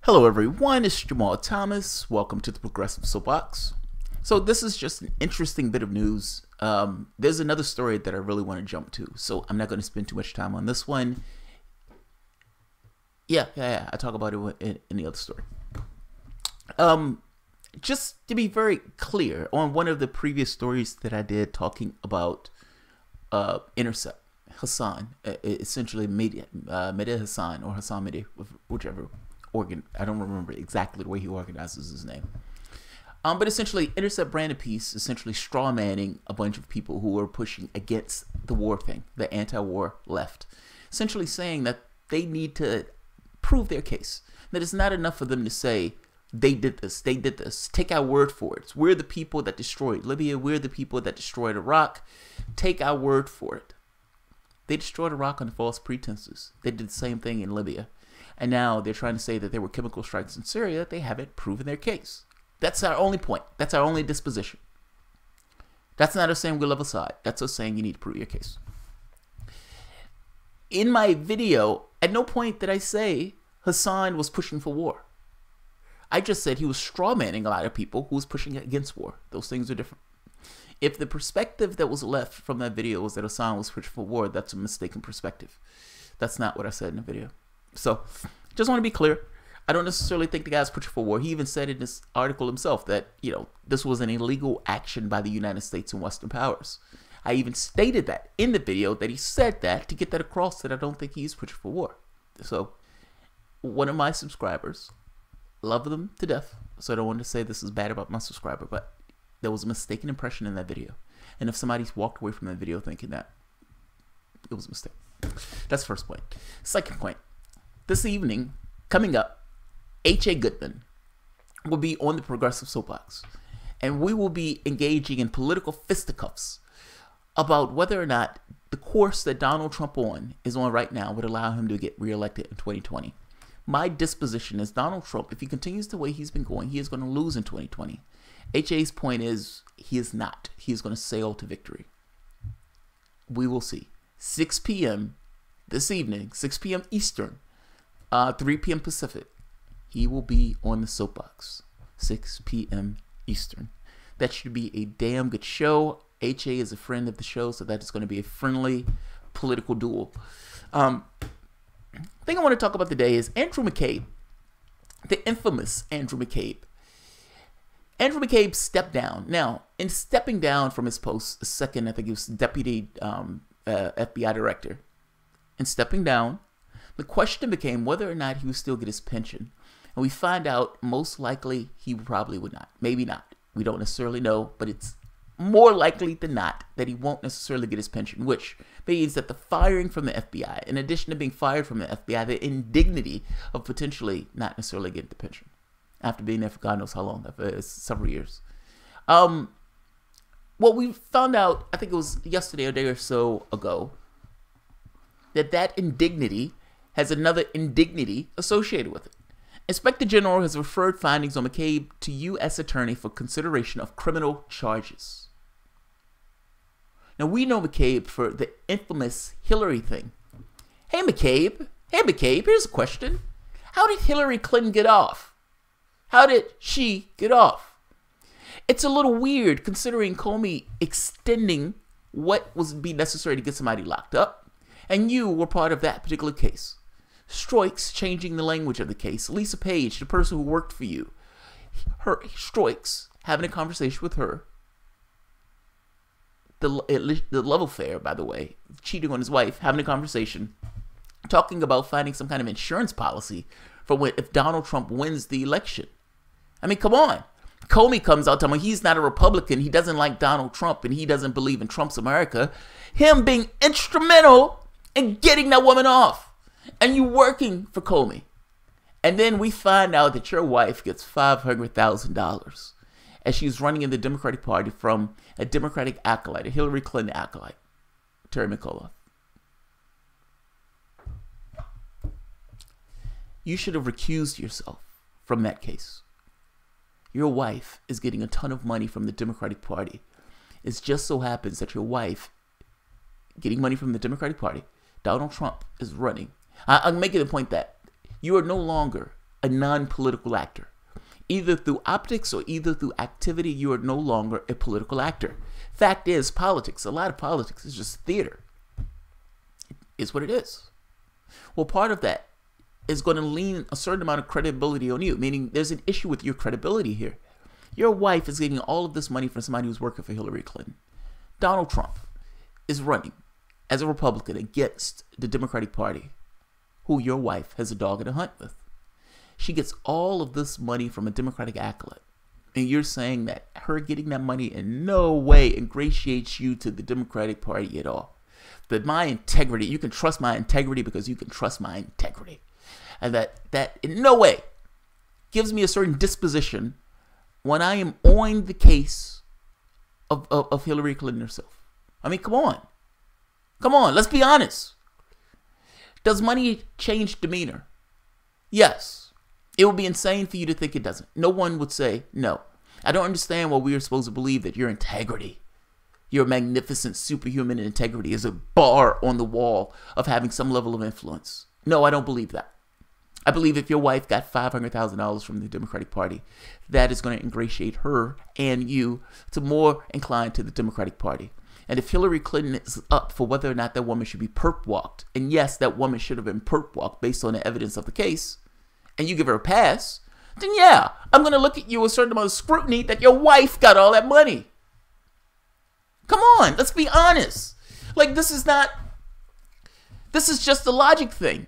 Hello everyone, it's Jamal Thomas. Welcome to the Progressive Soapbox. So this is just an interesting bit of news. There's another story that I really want to jump to, so I'm not going to spend too much time on this one. Yeah, I talk about it in the other story. Just to be very clear, on one of the previous stories that I did talking about Intercept, Hassan, essentially Mehdi Hassan or Hassan Mehdi, whichever I don't remember exactly the way he organizes his name. But essentially, Intercept branded piece, essentially straw manning a bunch of people who are pushing against the war thing, the anti-war left. Essentially saying that they need to prove their case. That it's not enough for them to say, they did this, take our word for it. We're the people that destroyed Libya, we're the people that destroyed Iraq. Take our word for it. They destroyed Iraq on false pretenses. They did the same thing in Libya. And now they're trying to say that there were chemical strikes in Syria. They haven't proven their case. That's our only point. That's our only disposition. That's not us saying we love Assad. That's us saying you need to prove your case. In my video, at no point did I say Hassan was pushing for war. I just said he was strawmanning a lot of people who was pushing against war. Those things are different. If the perspective that was left from that video was that Hassan was pushing for war, that's a mistaken perspective. That's not what I said in the video. So, just want to be clear. I don't necessarily think the guy's pushing for war. He even said in this article himself that, this was an illegal action by the United States and Western powers. I even stated that in the video, that he said that to get that across, that I don't think he's pushing for war. So, one of my subscribers, love them to death, so I don't want to say this is bad about my subscriber, but there was a mistaken impression in that video. And if somebody's walked away from that video thinking that, it was a mistake. That's the first point. Second point. This evening, coming up, H.A. Goodman will be on the Progressive Soapbox, and we will be engaging in political fisticuffs about whether or not the course that Donald Trump is on right now would allow him to get reelected in 2020. My disposition is Donald Trump, if he continues the way he's been going, he is going to lose in 2020. H.A.'s point is he is not. He is going to sail to victory. We will see. 6 p.m. this evening, 6 p.m. Eastern, 3 p.m. Pacific, he will be on the soapbox. 6 p.m. Eastern. That should be a damn good show. H.A. is a friend of the show, so that is going to be a friendly political duel. The thing I want to talk about today is Andrew McCabe, the infamous Andrew McCabe. Andrew McCabe stepped down. Now, in stepping down from his post, second, I think he was deputy FBI director, and stepping down, the question became whether or not he would still get his pension. And we find out most likely he probably would not. Maybe not. We don't necessarily know, but it's more likely than not that he won't necessarily get his pension, which means that the firing from the FBI, in addition to being fired from the FBI, the indignity of potentially not necessarily getting the pension after being there for God knows how long, for several years. Well, we found out, I think it was yesterday or a day or so ago, that indignity has another indignity associated with it. Inspector General has referred findings on McCabe to U.S. Attorney for consideration of criminal charges. Now, we know McCabe for the infamous Hillary thing. Hey, McCabe, here's a question. How did Hillary Clinton get off? How did she get off? It's a little weird considering Comey extending what would be necessary to get somebody locked up, and you were part of that particular case. Stroik's changing the language of the case. Lisa Page, the person who worked for you, Stroik's having a conversation with her. The love affair, by the way, cheating on his wife, having a conversation, talking about finding some kind of insurance policy for if Donald Trump wins the election. I mean, come on. Comey comes out telling me he's not a Republican, he doesn't like Donald Trump, and he doesn't believe in Trump's America. Him being instrumental in getting that woman off. And you working for Comey. And then we find out that your wife gets $500,000 as she's running in the Democratic Party from a Democratic acolyte, a Hillary Clinton acolyte, Terry McAuliffe. You should have recused yourself from that case. Your wife is getting a ton of money from the Democratic Party. It just so happens that your wife getting money from the Democratic Party, Donald Trump is running. I'm making the point that you are no longer a non-political actor. Either through optics or either through activity, you are no longer a political actor. Fact is, politics, a lot of politics is just theater. It is what it is. Well, part of that is going to lean a certain amount of credibility on you, meaning there's an issue with your credibility here. Your wife is getting all of this money from somebody who's working for Hillary Clinton. Donald Trump is running as a Republican against the Democratic Party, who your wife has a dog in a hunt with. She gets all of this money from a Democratic acolyte. And you're saying that her getting that money in no way ingratiates you to the Democratic Party at all. That my integrity, you can trust my integrity because you can trust my integrity. And that in no way gives me a certain disposition when I am on the case of Hillary Clinton herself. I mean, come on. Come on, let's be honest. Does money change demeanor? Yes. It would be insane for you to think it doesn't. No one would say no. I don't understand why we are supposed to believe that your integrity, your magnificent superhuman integrity is a bar on the wall of having some level of influence. No, I don't believe that. I believe if your wife got $500,000 from the Democratic Party, that is going to ingratiate her and you to more inclined to the Democratic Party. And if Hillary Clinton is up for whether or not that woman should be perp walked, and yes, that woman should have been perp walked based on the evidence of the case, and you give her a pass, then yeah, I'm going to look at you with a certain amount of scrutiny that your wife got all that money. Come on, let's be honest. Like, this is just a logic thing.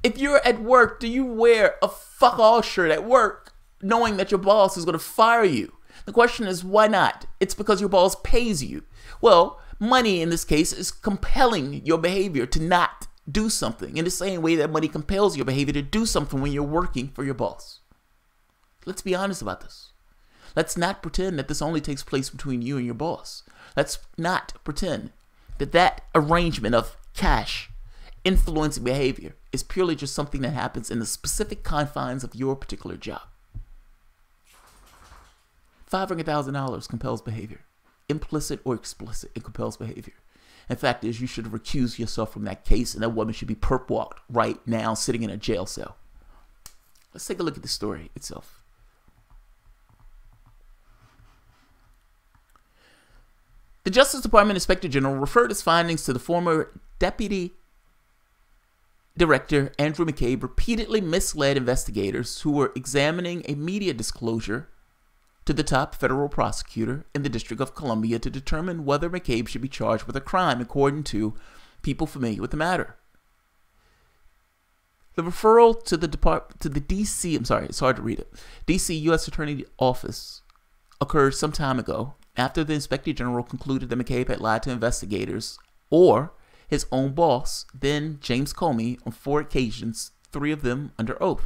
If you're at work, do you wear a fuck all shirt at work knowing that your boss is going to fire you? The question is, why not? It's because your boss pays you. Well, money in this case is compelling your behavior to not do something in the same way that money compels your behavior to do something when you're working for your boss. Let's be honest about this. Let's not pretend that this only takes place between you and your boss. Let's not pretend that that arrangement of cash influencing behavior is purely just something that happens in the specific confines of your particular job. $500,000 compels behavior. Implicit or explicit, it compels behavior. In fact, you should recuse yourself from that case, and that woman should be perp walked right now, sitting in a jail cell. Let's take a look at the story itself. The Justice Department Inspector General referred his findings to the former Deputy Director Andrew McCabe repeatedly misled investigators who were examining a media disclosure to the top federal prosecutor in the District of Columbia to determine whether McCabe should be charged with a crime, according to people familiar with the matter. The referral to the DC, it's hard to read it, DC U.S. Attorney Office occurred some time ago after the Inspector General concluded that McCabe had lied to investigators or his own boss, then James Comey, on 4 occasions, 3 of them under oath.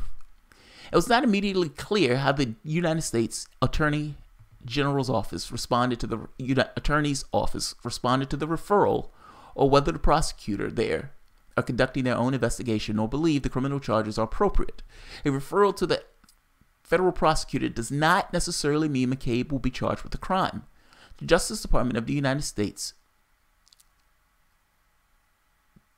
It was not immediately clear how the United States Attorney General's office responded to the Attorney's office responded to the referral, or whether the prosecutor there are conducting their own investigation or believe the criminal charges are appropriate. A referral to the federal prosecutor does not necessarily mean McCabe will be charged with a crime. The Justice Department of the United States,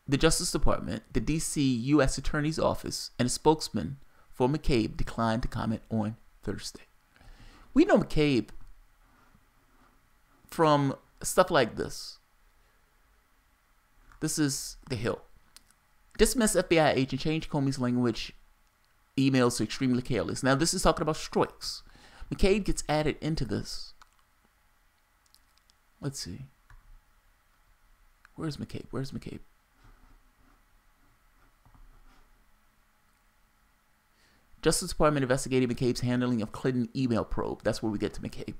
the Justice Department, the D.C. U.S. Attorney's Office, and a spokesman for McCabe declined to comment on Thursday. We know McCabe from stuff like this. This is The Hill. Dismiss FBI agent, change Comey's language emails to extremely careless. Now, this is talking about strikes. McCabe gets added into this. Let's see. Where's McCabe? Where's McCabe? Justice Department investigating McCabe's handling of Clinton email probe. That's where we get to McCabe.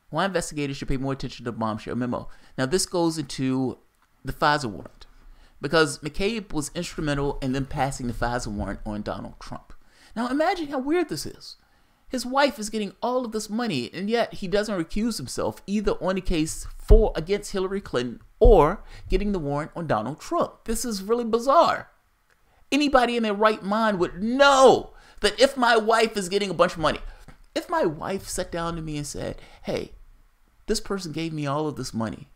Why investigators should pay more attention to the bombshell memo. Now, this goes into the FISA warrant, because McCabe was instrumental in them passing the FISA warrant on Donald Trump. Now, imagine how weird this is. His wife is getting all of this money, and yet he doesn't recuse himself either on the case against Hillary Clinton or getting the warrant on Donald Trump. This is really bizarre. Anybody in their right mind would know that if my wife is getting a bunch of money, if my wife sat down to me and said, hey, this person gave me all of this money,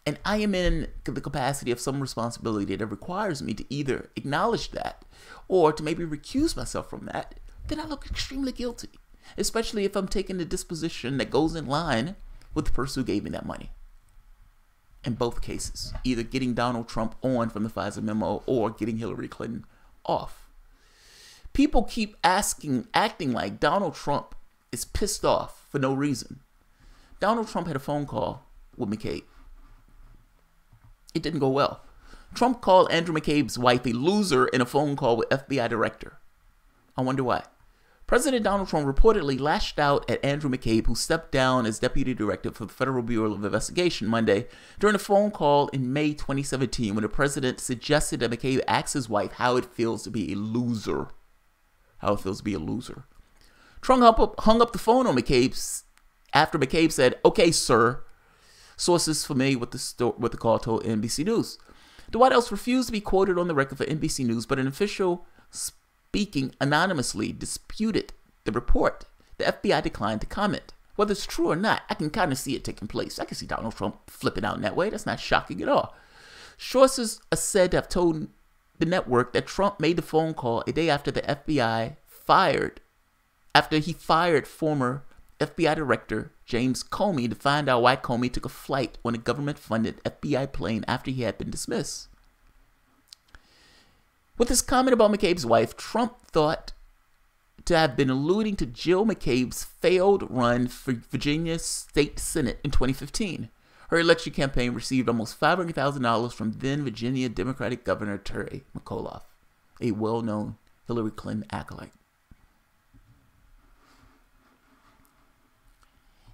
and I am in the capacity of some responsibility that requires me to either acknowledge that or to maybe recuse myself from that, then I look extremely guilty, especially if I'm taking the disposition that goes in line with the person who gave me that money. In both cases, either getting Donald Trump on from the FISA memo or getting Hillary Clinton off. People keep acting like Donald Trump is pissed off for no reason. Donald Trump had a phone call with McCabe. It didn't go well. Trump called Andrew McCabe's wife a loser in a phone call with FBI director. I wonder why. President Donald Trump reportedly lashed out at Andrew McCabe, who stepped down as deputy director for the Federal Bureau of Investigation Monday during a phone call in May 2017 when the president suggested that McCabe ask his wife how it feels to be a loser. Trump hung up the phone on McCabe after McCabe said, "Okay, sir." Sources familiar with the call told NBC News. The White House refused to be quoted on the record for NBC News, but an official speaking anonymously disputed the report. The FBI declined to comment. Whether it's true or not, I can kind of see it taking place. I can see Donald Trump flipping out in that way. That's not shocking at all. Sources are said to have told the network that Trump made the phone call a day after the FBI he fired former FBI Director James Comey to find out why Comey took a flight on a government-funded FBI plane after he had been dismissed. With his comment about McCabe's wife, Trump thought to have been alluding to Jill McCabe's failed run for Virginia State Senate in 2015. Her election campaign received almost $500,000 from then Virginia Democratic Governor Terry McAuliffe, a well-known Hillary Clinton acolyte.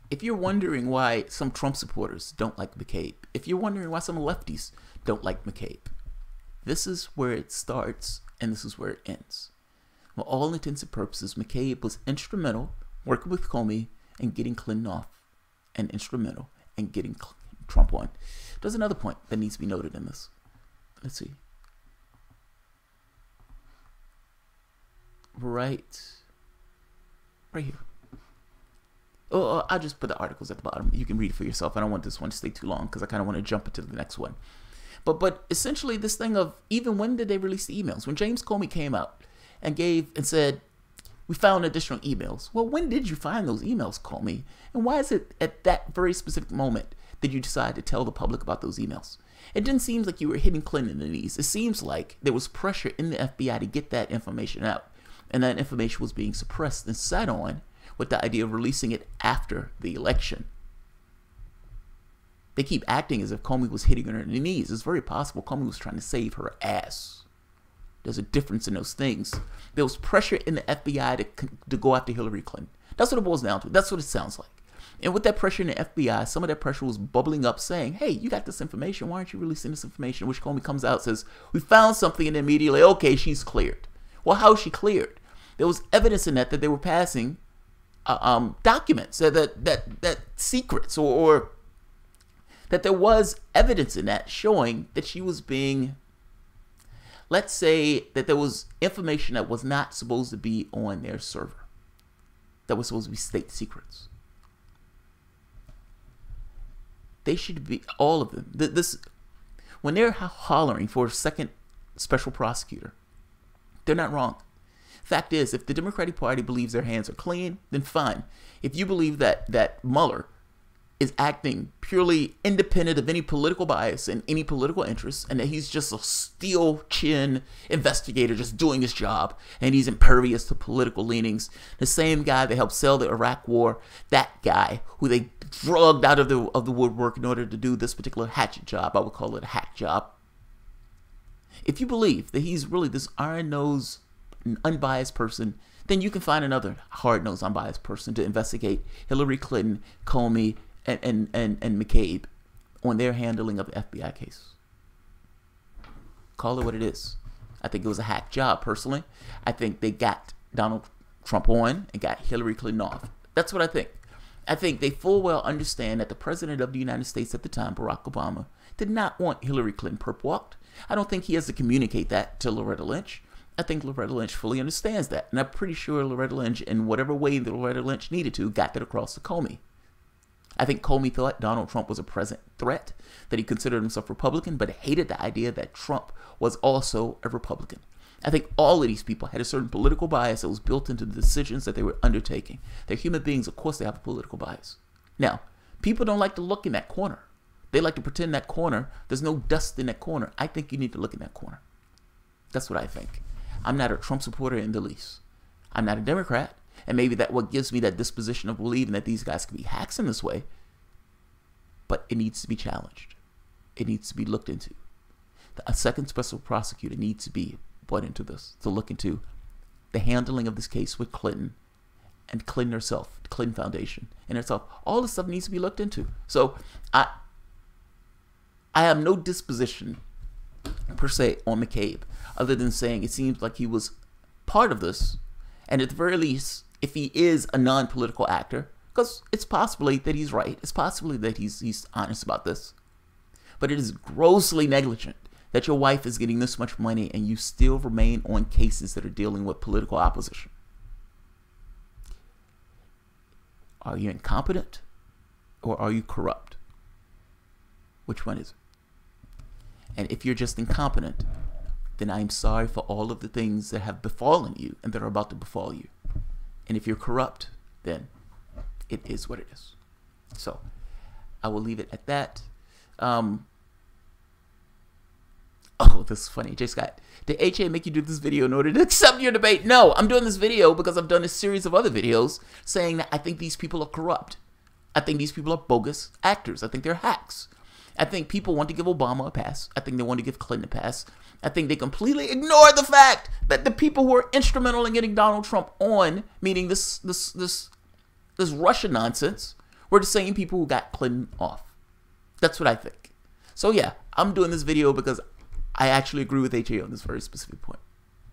If you're wondering why some Trump supporters don't like McCabe, if you're wondering why some lefties don't like McCabe, this is where it starts and this is where it ends. For all intents and purposes, McCabe was instrumental working with Comey and getting Clinton off, and instrumental in getting Trump on. There's another point that needs to be noted in this. Let's see. Right here. Oh, I'll just put the articles at the bottom. You can read it for yourself. I don't want this one to stay too long because I kind of want to jump into the next one. But essentially this thing of even when did they release the emails? When James Comey came out and said, we found additional emails. Well, when did you find those emails, Comey? And why is it at that very specific moment that you decide to tell the public about those emails? It didn't seem like you were hitting Clinton in the knees. It seems like there was pressure in the FBI to get that information out. And that information was being suppressed and sat on with the idea of releasing it after the election. They keep acting as if Comey was hitting her in the knees. It's very possible Comey was trying to save her ass. There's a difference in those things. There was pressure in the FBI to go after Hillary Clinton. That's what it boils down to. That's what it sounds like. And with that pressure in the FBI, some of that pressure was bubbling up saying, hey, you got this information. Why aren't you releasing this information? Which Comey comes out and says, we found something, and immediately, okay, she's cleared. Well, how is she cleared? There was evidence in that they were passing documents, that secrets, or that there was evidence in that showing that she was being, let's say that there was information that was not supposed to be on their server, that was supposed to be state secrets. They should be, all of them. When they're hollering for a second special prosecutor, they're not wrong. Fact is, if the Democratic Party believes their hands are clean, then fine. If you believe that Mueller is acting purely independent of any political bias and any political interests, and that he's just a steel chin investigator just doing his job, and he's impervious to political leanings, the same guy that helped sell the Iraq War, that guy who they drugged out of the woodwork in order to do this particular hatchet job, I would call it a hack job. If you believe that he's really this iron-nosed, unbiased person, then you can find another hard-nosed, unbiased person to investigate Hillary Clinton, Comey, and McCabe on their handling of the FBI case. Call it what it is. I think it was a hack job, personally. I think they got Donald Trump on and got Hillary Clinton off. That's what I think. I think they full well understand that the president of the United States at the time, Barack Obama, did not want Hillary Clinton perp-walked. I don't think he has to communicate that to Loretta Lynch. I think Loretta Lynch fully understands that. And I'm pretty sure Loretta Lynch, in whatever way that Loretta Lynch needed to, got that across to Comey. I think Comey thought Donald Trump was a present threat, that he considered himself Republican, but hated the idea that Trump was also a Republican. I think all of these people had a certain political bias that was built into the decisions that they were undertaking. They're human beings. Of course, they have a political bias. Now, people don't like to look in that corner. They like to pretend that corner, there's no dust in that corner. I think you need to look in that corner. That's what I think. I'm not a Trump supporter in the least. I'm not a Democrat. And maybe that's what gives me that disposition of believing that these guys can be hacks in this way. But it needs to be challenged. It needs to be looked into. A second special prosecutor needs to be brought into this, to look into the handling of this case with Clinton and Clinton herself, the Clinton Foundation and herself. All this stuff needs to be looked into. So I have no disposition per se on McCabe, other than saying it seems like he was part of this, and at the very least, if he is a non-political actor, because it's possibly that he's right, it's possibly that he's honest about this, but it is grossly negligent that your wife is getting this much money and you still remain on cases that are dealing with political opposition. Are you incompetent or are you corrupt? Which one is it? And if you're just incompetent, then I'm sorry for all of the things that have befallen you and that are about to befall you. And if you're corrupt, then it is what it is. So I will leave it at that. Oh, this is funny. J. Scott, did HA make you do this video in order to accept your debate? No, I'm doing this video because I've done a series of other videos saying that I think these people are corrupt. I think these people are bogus actors. I think they're hacks. I think people want to give Obama a pass. I think they want to give Clinton a pass. I think they completely ignore the fact that the people who are instrumental in getting Donald Trump on, meaning this Russia nonsense, were the same people who got Clinton off. That's what I think. So yeah, I'm doing this video because I actually agree with HA on this very specific point.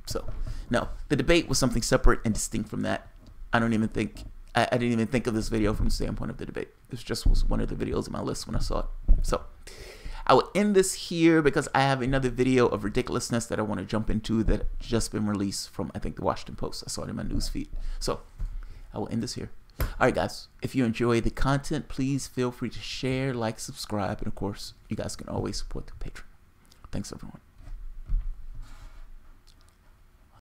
So no, the debate was something separate and distinct from that. I didn't even think of this video from the standpoint of the debate. This just was one of the videos on my list when I saw it. So I will end this here because I have another video of ridiculousness that I want to jump into that just been released from, I think, the Washington Post. I saw it in my news feed. So I will end this here. All right, guys, if you enjoy the content, please feel free to share, like, subscribe, and of course, you guys can always support the Patreon. Thanks, everyone.